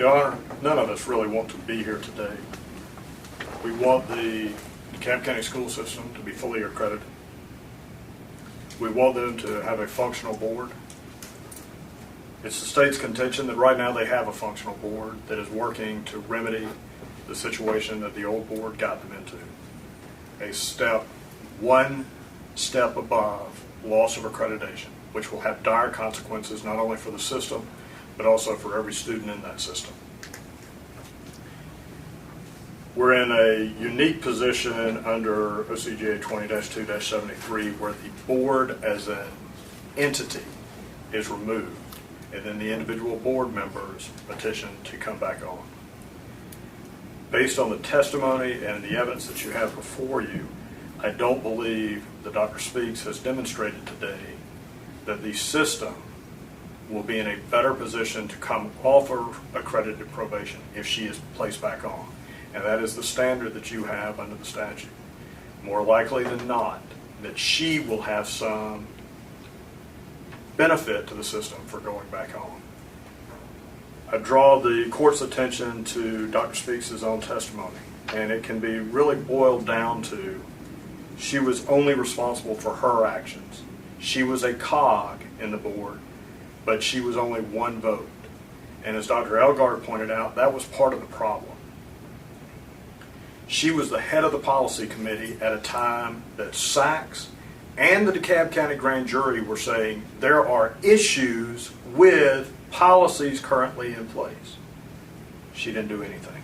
Your Honor, none of us really want to be here today. We want the DeKalb County school system to be fully accredited. We want them to have a functional board. It's the state's contention that right now they have a functional board that is working to remedy the situation that the old board got them into. One step above loss of accreditation, which will have dire consequences not only for the system, but also for every student in that system. We're in a unique position under OCGA 20-2-73 where the board as an entity is removed, and then the individual board members petition to come back on. Based on the testimony and the evidence that you have before you, I don't believe that Dr. Speaks has demonstrated today that the system will be in a better position to come off of accredited probation if she is placed back on. And that is the standard that you have under the statute. More likely than not, that she will have some benefit to the system for going back on. I draw the court's attention to Dr. Speaks' own testimony, and it can be really boiled down to she was only responsible for her actions. She was a cog in the board, but she was only one vote. And as Dr. Elgard pointed out, that was part of the problem. She was the head of the policy committee at a time that SACS and the DeKalb County Grand Jury were saying there are issues with policies currently in place. She didn't do anything.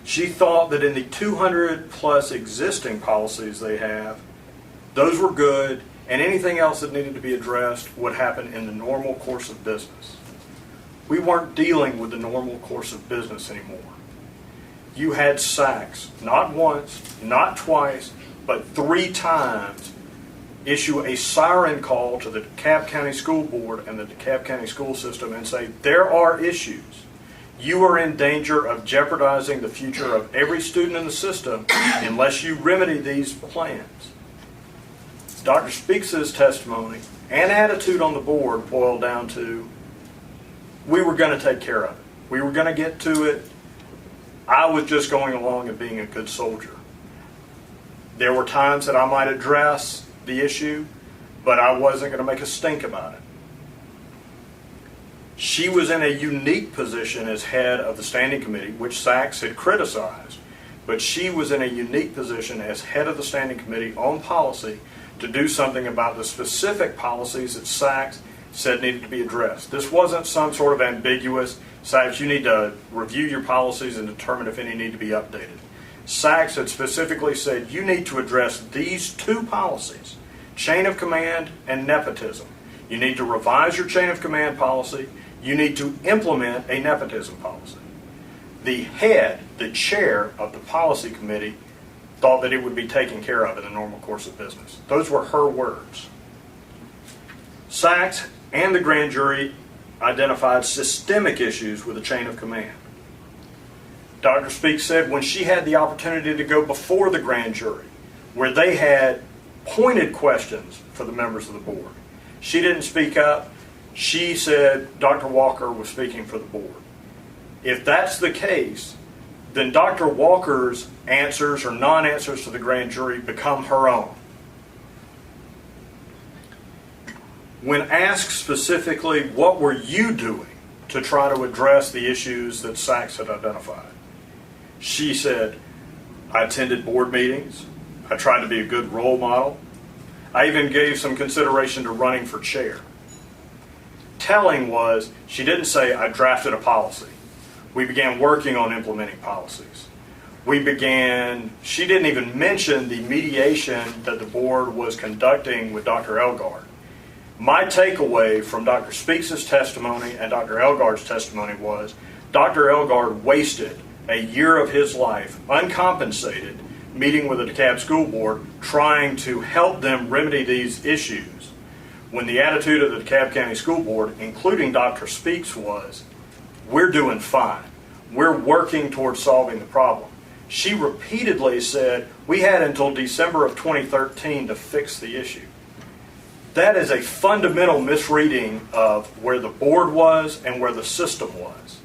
She thought that in the 200 plus existing policies they have, those were good, and anything else that needed to be addressed would happen in the normal course of business. We weren't dealing with the normal course of business anymore. You had SACS, not once, not twice, but 3 times, issue a siren call to the DeKalb County School Board and the DeKalb County school system and say, there are issues. You are in danger of jeopardizing the future of every student in the system unless you remedy these plans. Dr. Speaks' testimony and attitude on the board boiled down to, we were going to take care of it. We were going to get to it. I was just going along and being a good soldier. There were times that I might address the issue, but I wasn't going to make a stink about it. She was in a unique position as head of the standing committee, which SACS had criticized, but she was in a unique position as head of the standing committee on policy to do something about the specific policies that SACS said needed to be addressed. This wasn't some sort of ambiguous, SACS, you need to review your policies and determine if any need to be updated. SACS had specifically said you need to address these 2 policies, chain of command and nepotism. You need to revise your chain of command policy. You need to implement a nepotism policy. The head, the chair of the policy committee, thought that it would be taken care of in the normal course of business. Those were her words. SACS and the grand jury identified systemic issues with the chain of command. Dr. Speaks said when she had the opportunity to go before the grand jury, where they had pointed questions for the members of the board, she didn't speak up. She said Dr. Walker was speaking for the board. If that's the case, then Dr. Walker's answers or non-answers to the grand jury become her own. When asked specifically, what were you doing to try to address the issues that SACS had identified? She said, I attended board meetings. I tried to be a good role model. I even gave some consideration to running for chair. Telling was, she didn't say, I drafted a policy. We began working on implementing policies. She didn't even mention the mediation that the board was conducting with Dr. Elgard. My takeaway from Dr. Speaks' testimony and Dr. Elgard's testimony was, Dr. Elgard wasted a year of his life, uncompensated, meeting with the DeKalb School Board, trying to help them remedy these issues, when the attitude of the DeKalb County School Board, including Dr. Speaks, was, we're doing fine. We're working towards solving the problem. She repeatedly said, we had until December of 2013 to fix the issue. That is a fundamental misreading of where the board was and where the system was.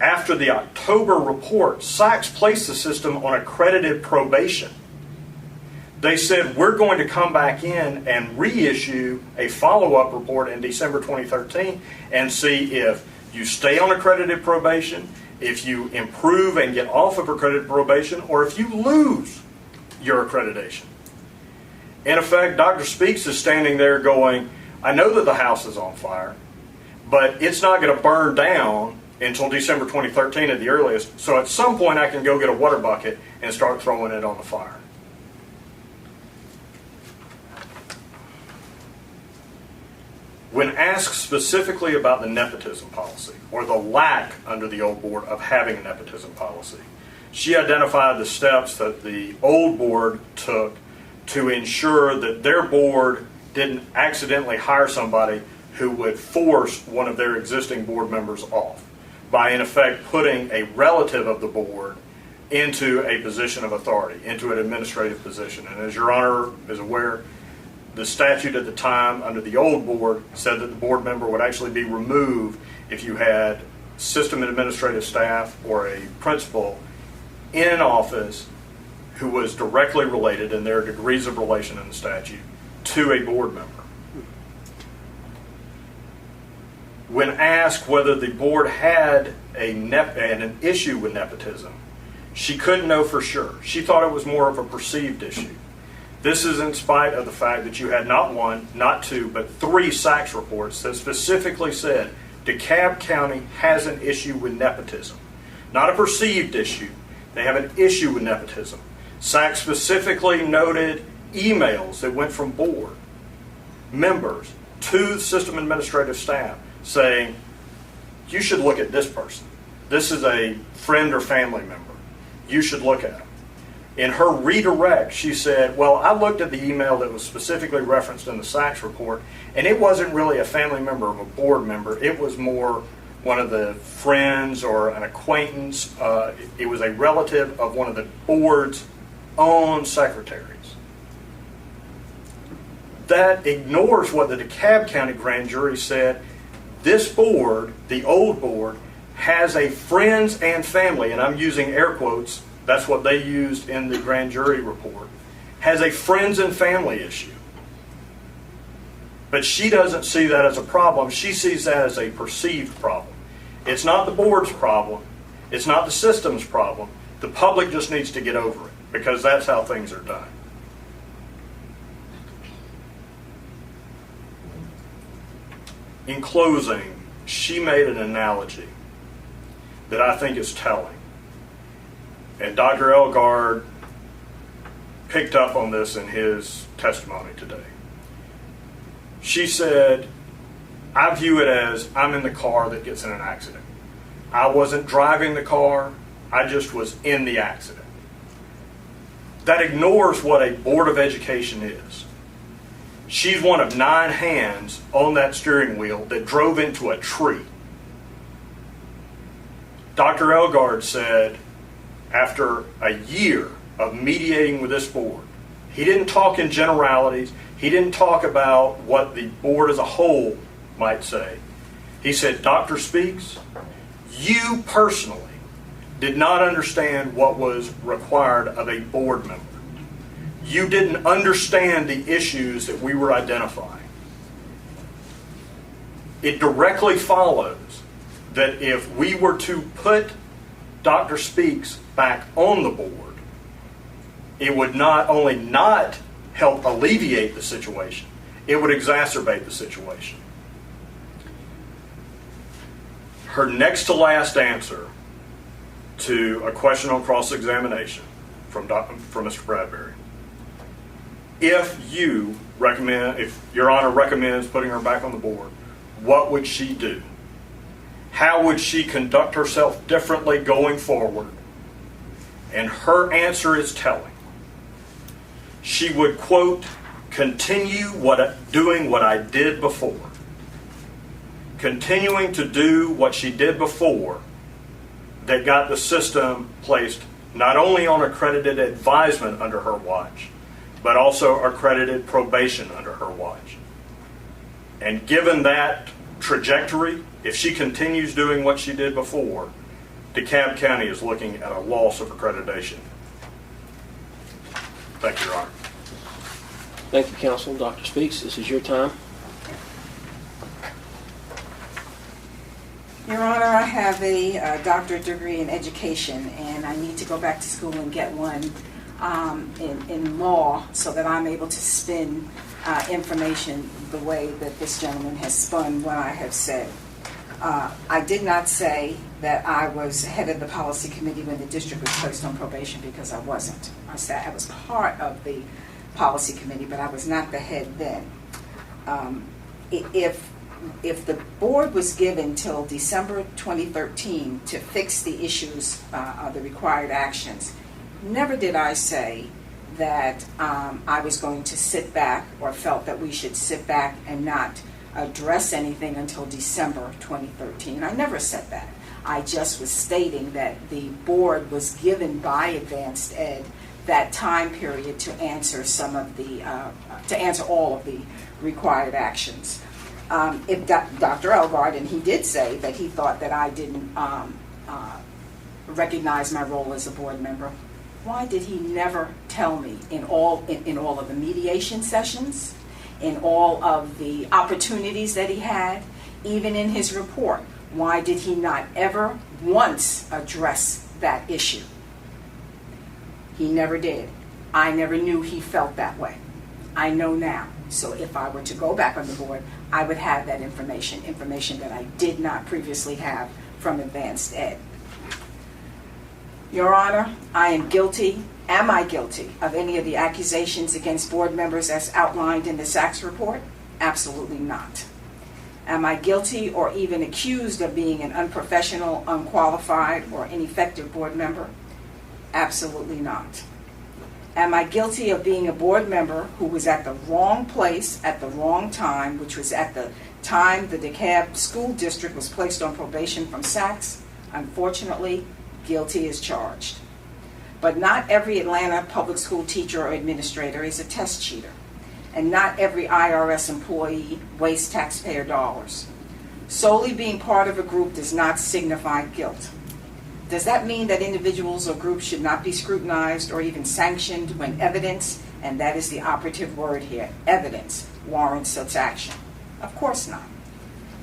After the October report, Sachs placed the system on accredited probation. They said, we're going to come back in and reissue a follow-up report in December 2013 and see if you stay on accredited probation, if you improve and get off of accredited probation, or if you lose your accreditation. In effect, Dr. Speaks is standing there going, I know that the house is on fire, but it's not going to burn down until December 2013 at the earliest, so at some point I can go get a water bucket and start throwing it on the fire. When asked specifically about the nepotism policy, or the lack under the old board of having a nepotism policy, she identified the steps that the old board took to ensure that their board didn't accidentally hire somebody who would force one of their existing board members off by, in effect, putting a relative of the board into a position of authority, into an administrative position. And as Your Honor is aware, the statute at the time under the old board said that the board member would actually be removed if you had system and administrative staff or a principal in office who was directly related, and there are degrees of relation in the statute, to a board member. When asked whether the board had an issue with nepotism, she couldn't know for sure. She thought it was more of a perceived issue. This is in spite of the fact that you had not one, not two, but 3 Sachs reports that specifically said DeKalb County has an issue with nepotism. Not a perceived issue. They have an issue with nepotism. Sachs specifically noted emails that went from board members to the system administrative staff saying, you should look at this person. This is a friend or family member. You should look at him. In her redirect, she said, well, I looked at the email that was specifically referenced in the Sachs report, and it wasn't really a family member of a board member. It was more one of the friends or an acquaintance. It was a relative of one of the board's own secretaries. That ignores what the DeKalb County grand jury said. This board, the old board, has a friends and family, and I'm using air quotes, that's what they used in the grand jury report, has a friends and family issue. But she doesn't see that as a problem. She sees that as a perceived problem. It's not the board's problem. It's not the system's problem. The public just needs to get over it, because that's how things are done. In closing, she made an analogy that I think is telling. And Dr. Elgard picked up on this in his testimony today. She said, I view it as I'm in the car that gets in an accident. I wasn't driving the car, I just was in the accident. That ignores what a Board of Education is. She's one of 9 hands on that steering wheel that drove into a tree. Dr. Elgard said, after a year of mediating with this board, he didn't talk in generalities. He didn't talk about what the board as a whole might say. He said, Dr. Speaks, you personally did not understand what was required of a board member. You didn't understand the issues that we were identifying. It directly follows that if we were to put Dr. Speaks back on the board, it would not only not help alleviate the situation, it would exacerbate the situation. Her next to last answer to a question on cross-examination from Mr. Bradbury, if Your Honor recommends putting her back on the board, what would she do? How would she conduct herself differently going forward? And her answer is telling. She would, quote, continue doing what I did before. Continuing to do what she did before that got the system placed not only on accredited advisement under her watch, but also accredited probation under her watch. And given that trajectory, if she continues doing what she did before, DeKalb County is looking at a loss of accreditation. Thank you, Your Honor. Thank you, Counsel. Dr. Speaks, this is your time. Your Honor, I have a doctorate degree in education, and I need to go back to school and get one in law so that I'm able to spin information the way that this gentleman has spun what I have said. I did not say that I was head of the policy committee when the district was placed on probation, because I wasn't. I said I was part of the policy committee, but I was not the head then. If the board was given till December 2013 to fix the issues of the required actions, never did I say that I was going to sit back or felt that we should sit back and not address anything until December 2013. I never said that. I just was stating that the board was given by Advanced Ed that time period to answer some of the, to answer all of the required actions. If Dr. Elgard, and he did say that he thought that I didn't recognize my role as a board member, why did he never tell me in all of the mediation sessions, in all of the opportunities that he had, even in his report? Why did he not ever once address that issue? He never did. I never knew he felt that way. I know now. So if I were to go back on the board, I would have that information that I did not previously have from Advanced Ed. Your Honor, I am guilty. Am I guilty of any of the accusations against board members as outlined in the Sachs report? Absolutely not. Am I guilty or even accused of being an unprofessional, unqualified, or ineffective board member? Absolutely not. Am I guilty of being a board member who was at the wrong place at the wrong time, which was at the time the DeKalb School District was placed on probation from Sachs? Unfortunately, guilty as charged. But not every Atlanta public school teacher or administrator is a test cheater, and not every IRS employee wastes taxpayer dollars. Solely being part of a group does not signify guilt. Does that mean that individuals or groups should not be scrutinized or even sanctioned when evidence, and that is the operative word here, evidence, warrants such action? Of course not.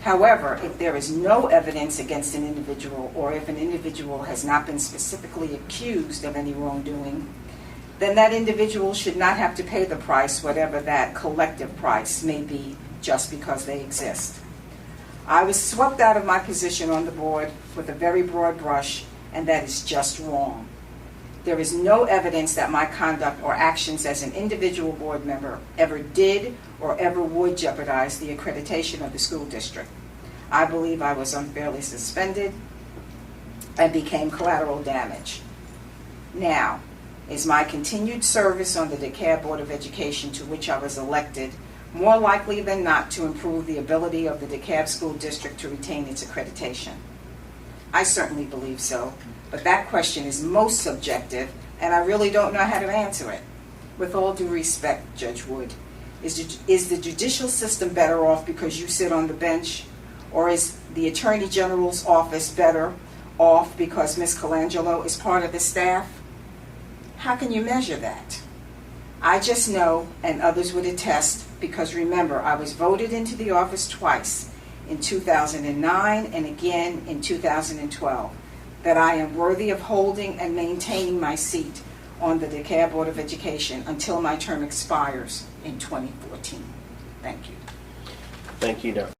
However, if there is no evidence against an individual, or if an individual has not been specifically accused of any wrongdoing, then that individual should not have to pay the price, whatever that collective price may be, just because they exist. I was swept out of my position on the board with a very broad brush, and that is just wrong. There is no evidence that my conduct or actions as an individual board member ever did or ever would jeopardize the accreditation of the school district. I believe I was unfairly suspended and became collateral damage. Now, is my continued service on the DeKalb Board of Education, to which I was elected, more likely than not to improve the ability of the DeKalb School District to retain its accreditation? I certainly believe so, but that question is most subjective, and I really don't know how to answer it. With all due respect, Judge Wood, is the judicial system better off because you sit on the bench, or is the Attorney General's office better off because Ms. Colangelo is part of the staff? How can you measure that? I just know, and others would attest, because remember, I was voted into the office twice, in 2009 and again in 2012, that I am worthy of holding and maintaining my seat on the DeKalb Board of Education until my term expires in 2014. Thank you. Thank you, Dr.